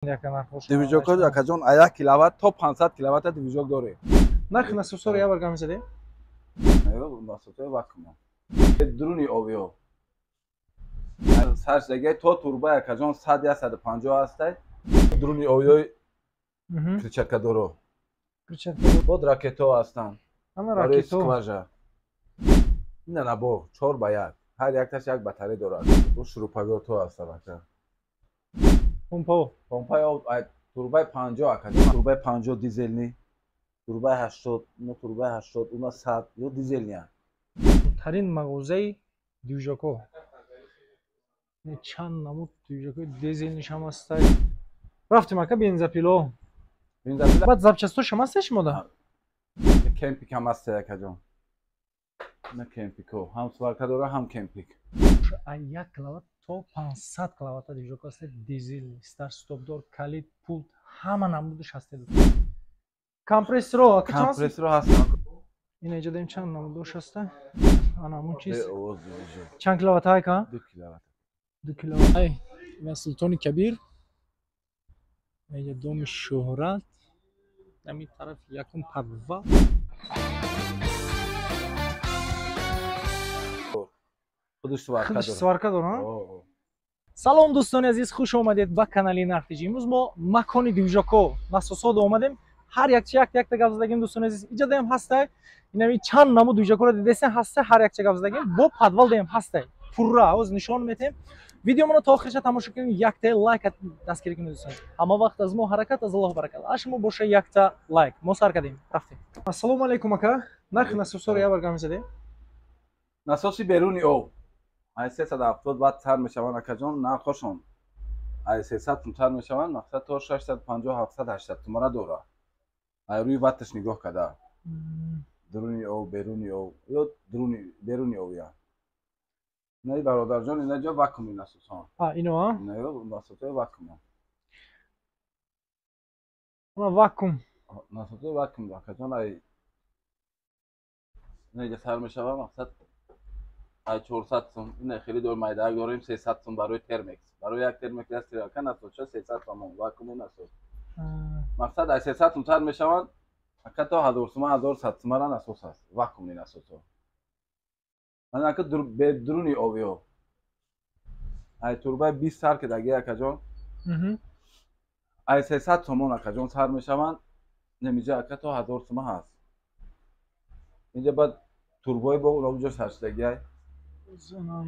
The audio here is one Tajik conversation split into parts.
Divizyon kodu akajon ayak kilowatt top 500 kilowatt divizyon dore. Narx nasıl ya var gamzede? Yok nasıl diyor bakma. Druni ovyo. Sarjege to turbo akajon 100 ya 150 hastay. Druni ovyo kriçaka doro. Kriçaka. Bod raketo astan. Ana Barey raketo. skvaja. Ne na bo 4 bayat. Her yaktaş yak batarya dora. Bu şurupago to asta baka. Pompa ay turbay 50 akajon. Turbay 50 dizelni. Turbay 80, no turbay 80, una 100 yo dizelni. Тарин мағозаи дивижоко. Чанд намуд дивижоко дизельниш ҳам астай. Рафтим ака бензопило. Benzapila. Баъд запчастош ҳам асташ мода? Kempik ham ast akajon. Ne kempiko. Ham svarka dora ham kempik. Ай 1 киловатт то 500 киловатта дивижоко астай. Дизел, старт стопдор, калид, пулт ҳама намудаш астай. Компрессоро ака чанд? Kompresör hast. Ин эҷа дем чанд намудаш астай? Анамун чиз? Oz division. Чанд киловатта ака? 2 kilowatt. 2 киловатт. Ай, ва Султони Кабир. Эҷа доми шӯҳрат. Дами тараф якум подвал. Худш сварка Худш dora. сварка дора? Салом дӯстони азиз, хуш омадед ба канали Нархтиҷи. Имрӯз мо макони дивижоко насосот омадем. Ҳар якча якта гап задагем дӯстони азиз. Иҷа дем ҳастай. Инами чанд намуд дивижокоро дидесен ҳастай, ҳар якча гап задагем. Бо подвал дем ҳастай. Пурра оз нишон метем. Видеоморо то охирша тамошо кунед, якта лайк дастгирӣ кунед дӯстони азиз. Ҳама вақт аз мо ҳаракат, аз Аллоҳ баракат. Ашмо боша якта лайк. Мо сар кардем. Рафтем. Ассалому алайкум ака. Нархи насосоро я бар гап мезадем? Насоси беруни об. Ай 370 ватт сар мешаванд акаjon, нархошон. Ай 300 тун сар мешаванд, мақсад то 650 780 тумара дора. Ай рӯи ватташ нигоҳ када. Друни об, беруни об, ё друни беруни об я. Не бародарҷон, ина ҷо вакуум насосон. Ино а? Не ё насосои вакуум. Ана вакуум. Насосои вакуум акаjon, ай не сар мешаванд, мақсад ай 400 сум. Ина хеле дор майда дорем 300 сум барои термекс. Барои як термекс аз тирака насосча 300 сум вакуум насос. Мақсад ай 300 сум сар мешаванд, ака то 1000 сум 1100 сум ра насос аст. Вакуум насосо. Ана ака друни овё. Ай турбай 20 сар кедаги акаjon. Ай 300 сум акаjon сар мешаванд, немиҷа ака то 1000 сум ҳаст. Инҷа бад турбои бо унаҷо саршдаги ай.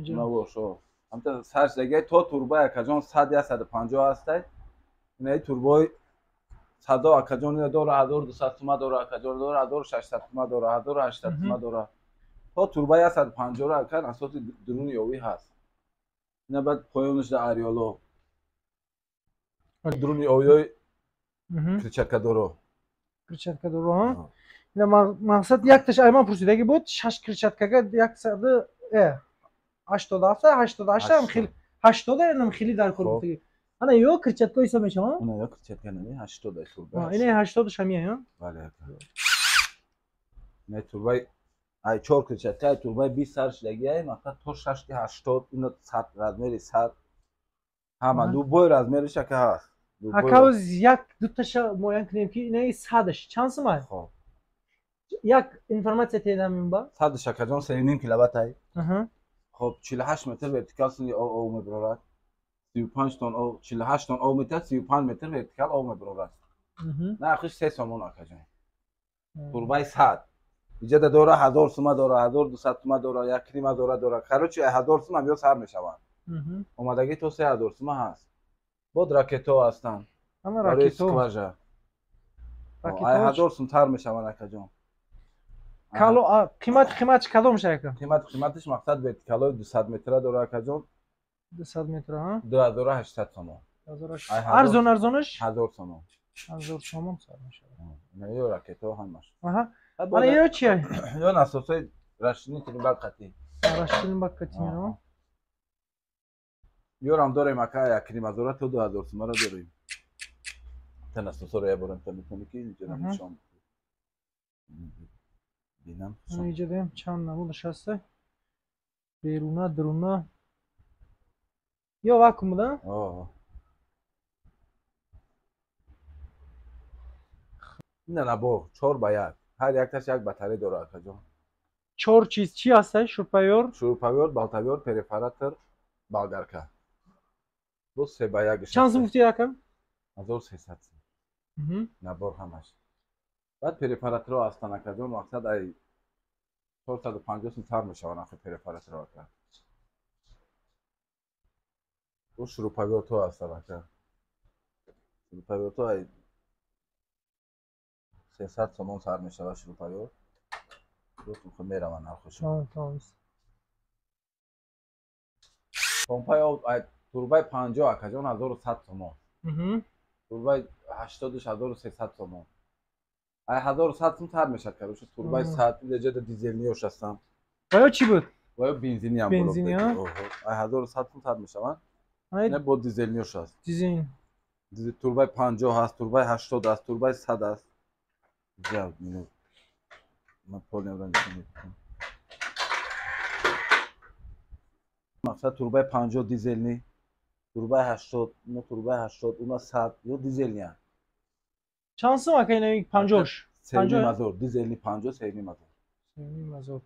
Навошо. Амта саршдаги то турбай акаjon 100 я 150 ҳастай. Ина турбои 100 акаjon ина дора 1200 сум дора акаjon дора 1600 сум дора 1800 сум дора. То турбай 150 ра ака насоси друни овӣ ҳаст. Ина бад поёнаш да ариоло. Друни овёи кричатка доро. Кричатка доро ҳа? Ина мақсад якташ айман пурсидаги буд 6 кричаткага 187 88 ам хел 80 ам хели дар кор буд. Ана ё кричатка ҳисоб мешавад? Ана ё кричатка нами 80 турбай. Ина 80 шамия ё? Бале. Не турбай ай 4 кричатка ай турбай 20 сар шдаги ай мақсад то 680 ина 100 размери 100 ҳама дубой размериш ака ҳаст. Ака оз як дуташа муайян кунем ки ина 100-аш чанд сум ай? Хоб. Як информация тедам мин ба? 100 акаjon 3.5 киловатт ай. Хоб 48 метр вертикал сунги об мебарад. 35 тонн об 48 тонн об метр 35 метр вертикал об мебарад. Нархиш 3 сомон акаjon. Турбай 100. Иҷада дора 1000 сума дора 1200 сума дора 1 клима дора. Короче 1000 сум ам ё сар мешаванд. Омадаги то 3000 сума ҳаст. Бод ракето ҳастанд. Ана ракето. Скважа. Ай 1000 сум сар мешаванд акаjon. Кало қимат кадом мешава ака? Қиматиш мақсад вертикалои 200 метра дора акаjon. 200 метр ҳа? 2800 сомон. Арзонаш? 1000 сомон. 1000 сомон сар мешава. Не ё ракето ҳамаш. Аҳа. Ана ё чи ай? Ё насосои рашини тилбак қатӣ. Рашини бак қатӣ ё? Ёрам дорем ака як климазора то 2000 сумара дорем. Та насосоро я борам та метони ки инҷа нишон. Бинам. Инҷа дем чанд намудаш ҳастай? Беруна, друна. Ё вакуум буда? نه نبا 4 با 1 هر یک تاش یک باتری داره آقا جان. 4 چیز چی هست؟ شورپایور، شورپایور، بالتاویور، پرفراتور، بالگارکا. دو 3 با 1 چند سوم گفتی یکم؟ 1300 نبار همش. بعد پرفراتور هستن آقا جان مقصد ای 450 سوم تر میشوند آخه پرفراتور آقا. دو شورپایور تو هست آقا. شورپایور تو ای 300 سوم تر میشود شورپایور. دو تو میروند نرخش. تمام. پمپای توربای 50 آقا جان 1100 تومان. توربای 80 1300 تومان. ای 1100 تومان تر میشه که روش توربای 100 دیگه دیزل نیوش هستم. باید چی بود؟ باید بنزینی هم بود. بنزینی ها؟ ای 1100 تومان تر میشه من. نه بود بود دیزل نیوش هست. دیزل توربای 50 هست، توربای 80 هست، توربای 100 هست. جالب میاد. من پول نمیدونم. مثلا توربای 50 دیزل نی. توربای 80 نه توربای 80 اون 100 یا دیزل نی. چند سوم که اینه 50 سیمی مازور دیزل نی 50 سیمی مازور. سیمی مازور.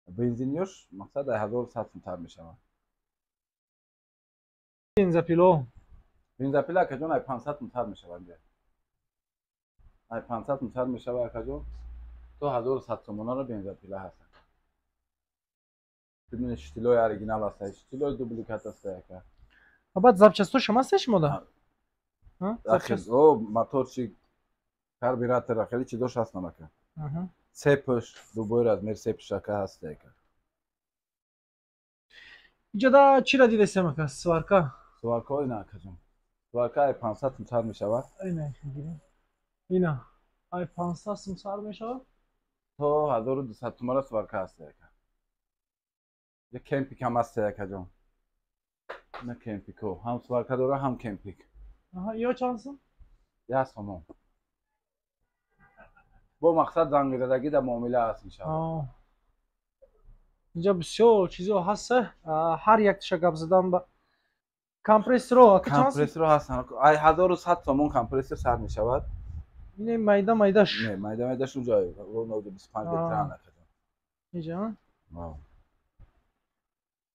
بنزینیش مقصد 1100 تر میشه. بنزپیلو بنزپیلا که جون ای 500 تر میشه بنده. ای 500 تر میشه که جون تو 1100 تومن رو بنزپیلا هست. بدون اشتیلوی اوریجینال هست. اشتیلوی دوپلیکات هست که. بعد запчастош هم هستش мода؟ ها؟ запчаст. او موتور چی карбюратор خیلی چی دوش هست نمکه. سپش دوباره از مرسپش که هست که. اینجا چی را دیده سمکه؟ سوارکا. سوارکا اینا که جون. سوارکا ای 500 تر میشه و. اینه میگیریم. اینا ای 500 تر میشه. تو 1200 تومن سوارکا هست که. یک کمپیک هم هست که جون. نه کمپیکو هم سوارکا داره هم کمپیک. یا چند سوم؟ یا سوم. با مقصد زنگ زدگی در معامله هست میشه. اینجا بسیار چیزا هست. هر یک تشک گپ زدن با کمپرسور که چند سوم؟ کمپرسور هستن. ای 1100 تومن کمپرسور سر میشود. این میده میدهش. نه میده میدهش اونجا رو 25 لیتر نه که. اینجا. واو.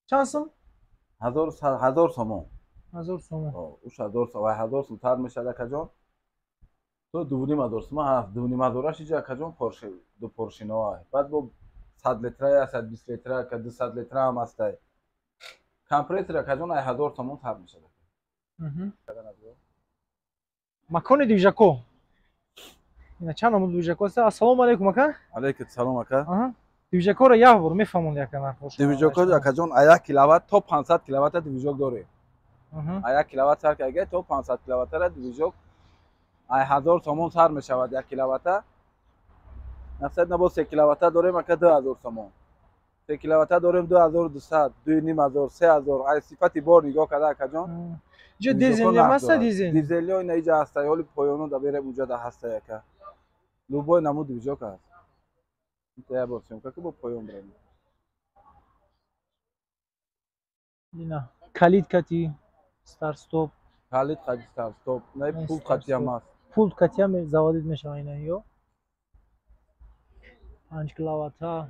چند سوم؟ 1000 تومن. 1000 تومن. اوش 1000 تومن 1000 تومن تر میشه که جون. تو دونی ما درست ما هست دونی ما دورش اینجا که جون پورشه دو پورشینو بعد با 100 لیتر یا 120 لیتر که 200 لیتر هم هست. کمپرسور که جون 1000 تومن تر میشه. مکان دیوژاکو. اینا چند نمود دیوژاکو است؟ السلام علیکم اکا. علیکم سلام اکا. دیوژاکو را یک بار میفهمون یک نرخ. دیوژاکو اکا جون 1 کیلووات تا 500 کیلووات دیوژاک داره. 1 کیلووات سر که اگه تو 500 کیلووات را دیوژاک 1000 تومن سر میشود 1 کیلووات. نفسد نبا 3 کیلووات داریم که 2000 تومن. 3 کیلووات داریم 2200 2500 3000 ای صفتی بار نگاه کرده که جون. جو دیزل هم هست دیزل. دیزل ها اینجا هست ولی پایانو دا بره اونجا ده هست که. لوبای نمود دیوژاک هست. اینجا باشیم که با پایان بریم. اینا کلید کتی استارت استاپ. کلید کتی استارت استاپ نه پول کتی هم هست. پول کتی هم زوادید میشه اینا یو. 5 کیلووات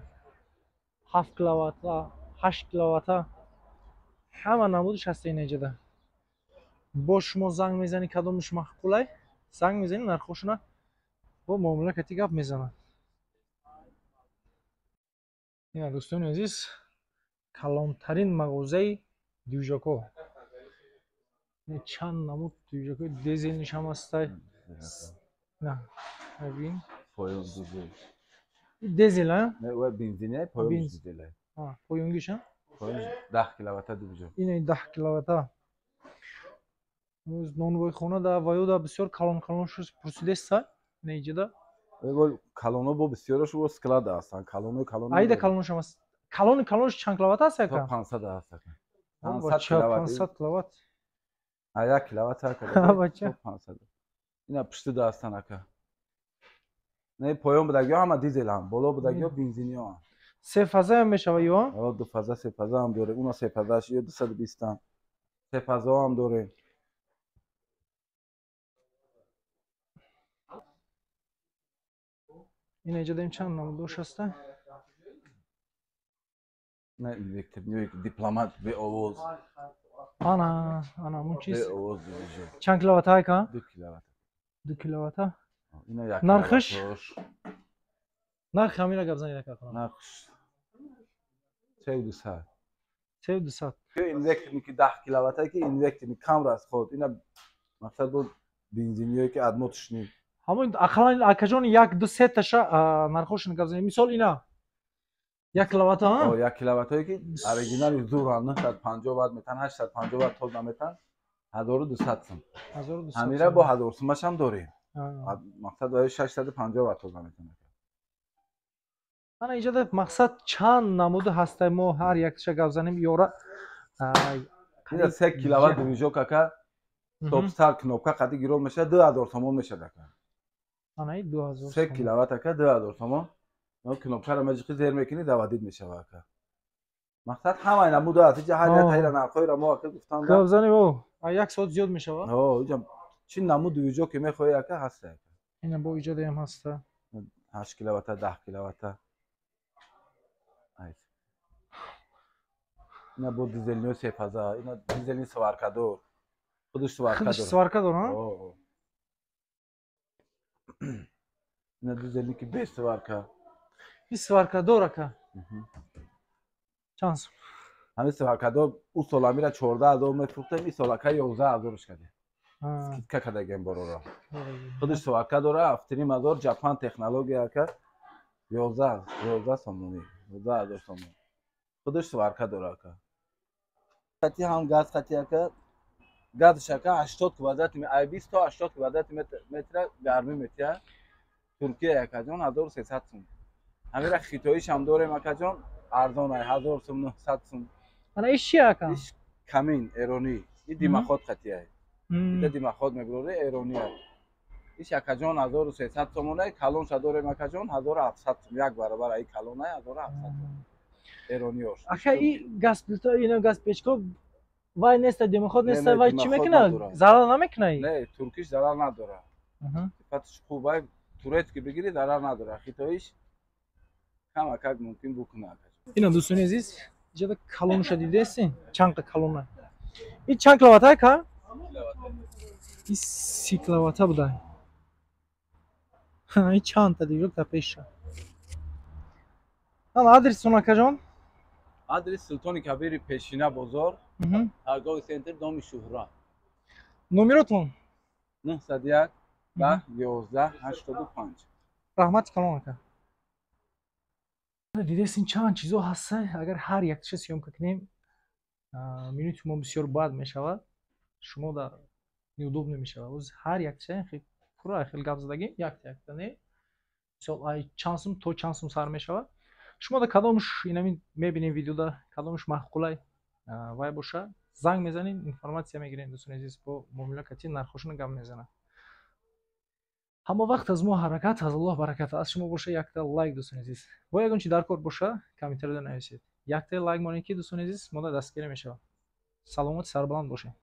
7 کیلووات 8 کیلووات همه نمودش هست اینجا ده. با شما زنگ میزنی کدومش مقبوله زنگ میزنی نرخشونه با معامله کتی گپ میزنن. اینا دوستان عزیز کلانترین مغازه دیوژاکو. چند نمود دیوژاکو دیزل نشم هست. نه ببین پایان دیزل. دیزل ها؟ نه و بنزینه پایان دیزل. پایانگیش ها؟ پایان 10 کیلووات دیوژاک. این 10 کیلووات. از نانوای خونه دا وایو دا بسیار کلان شد پرسیده است نیجه دا. ولی کلانو با بسیارش و سکلاد هستن کلانو. ایده کلانوش هم است. کلانش چند کیلووات هست که؟ 500 هست. 500 کیلووات. 1 کیلووات که 500. اینا پشت دا هستن که. نه پایان بدگی هم دیزل هم بالا بدگی بنزینی هم. سه فازه هم میشه وایو؟ دو فازه سه فازه هم داره. اونا سه فازهش 220 هم. سه فازه هم داره. این اینجا داریم چند نمودوش هسته؟ نه اینوکتیو دیپلمات به آواز. انا مون به چیز آواز دیویژن. چند کیلووات های که؟ 2 کیلووات. 2 کیلووات. اینا یک نرخش؟ کیلوواتش. نرخ همیشه گپ زنی نکنم. نرخش 3200. 3200. که اینوکتیو که 10 کیلووات که اینوکتیو کم راست خود. اینا مقصد بود بنزینیه که ادموتش نی. همون اقلا اکجون یک دو سه تاشا نرخوش نگپ زنی. مثال اینا 1 کیلووات ها؟ 1 کیلووات که اوریجینال زور 950 وات میتن 850 وات توز نمیتن 1200 سم. 1200. همیشه با 1000 سمش هم داریم. مقصد داره 650 وات توز نمیتن. انا اینجا مقصد چند نمود هسته ما هر یک گپ زنیم یورا این 3 کیلووات دیویژو که توپ ستار کنوپکا قدی گیرو میشه 2000 تومان میشه دکه. انا 2000. 3 کیلووات که 2000 تومان. اون کنوپکا رو ماجیک زیر میکنی دوادید میشه واقعا. مقصد همه نمود هست جه هر تاییر نرخای را ما که گفتم گپ زنیم او یک ساعت زیاد میشه وا. اینجا چی نمود دیویژو که میخوای که هسته. اینا با ایجاد هم هسته. 8 کیلووات 10 کیلووات. اینا بود دیزل نیو سپازا اینا دیزل نی سوارکادور خودش سوارکادور سوارکادور ها اینا دیزل نی که بیش سوارکا این سوارکادور که چانس همین سوارکادور او سالا میره 14000 میفروخته این سالا که 11000 کرده اسکیت که گیم برو را خودش سوارکادور افتریم ازور ژاپن تکنولوژی که 11 سومونی 11000 سومون خودش سوارکادور که خطی هم گاز خطی که گاز شکا 80 کوادرات متر ای 20 تا 80 کوادرات متر گرمی میتیه ترکیه یکجان 1300 سوم همین خیتویش هم دوره مکجان ارزان 1900 سوم انا ایش چیه که ایش کمین ایرانی این دیمخواد خطیه این دیمخواد میگروره ایرانی ایش یکجان 1300 سومونه کلون شدوره مکجان 1700 سوم یک برابر ای کلونه 1700 سوم ایرانی هست اخه این گاز پلتا اینا گاز پیچکو وای نیست دیمخواد نیست وای چی میکنه ضرر نمیکنه نه ترکیش ضرر نداره صفتش خوبه تورت که بگیری ضرر نداره خیتویش کم اکک ممکن بکنه اینا دوستان عزیز اینجا کلون شدیده هستین چند کلونه این چند کیلووات که این 30 کیلووات بوده این چند تا دیگه تا پیش انا آدرس سوناکا جان آدرس سلطان کبیر پیشینه بازار آگاه سنتر دام شهران نمرتون 901 10 11 85 رحمت کلون که دیده این چند چیزا هسته اگر هر یک چیز سیوم کنیم منوی ما بسیار بد میشود شما در неудобно میشود از هر یک چیز خیلی پورا خیلی گپ زدگی یک نه مثلا ای چانسم تو چانسم سر میشود شما در کدامش اینا میبینین ویدیو در کدامش معقوله وای باشه زنگ میزنین اینفورماسیون میگیرین دوستان عزیز با مملکتی نرخشون گپ میزنن همه وقت از ما حرکت از الله برکت از شما باشه یک تا لایک دوستان عزیز با یگان چی در کار باشه کامنت رو نویسید یک تا لایک مونیکی دوستان عزیز ما دستگیر میشه سلامت سربلند باشه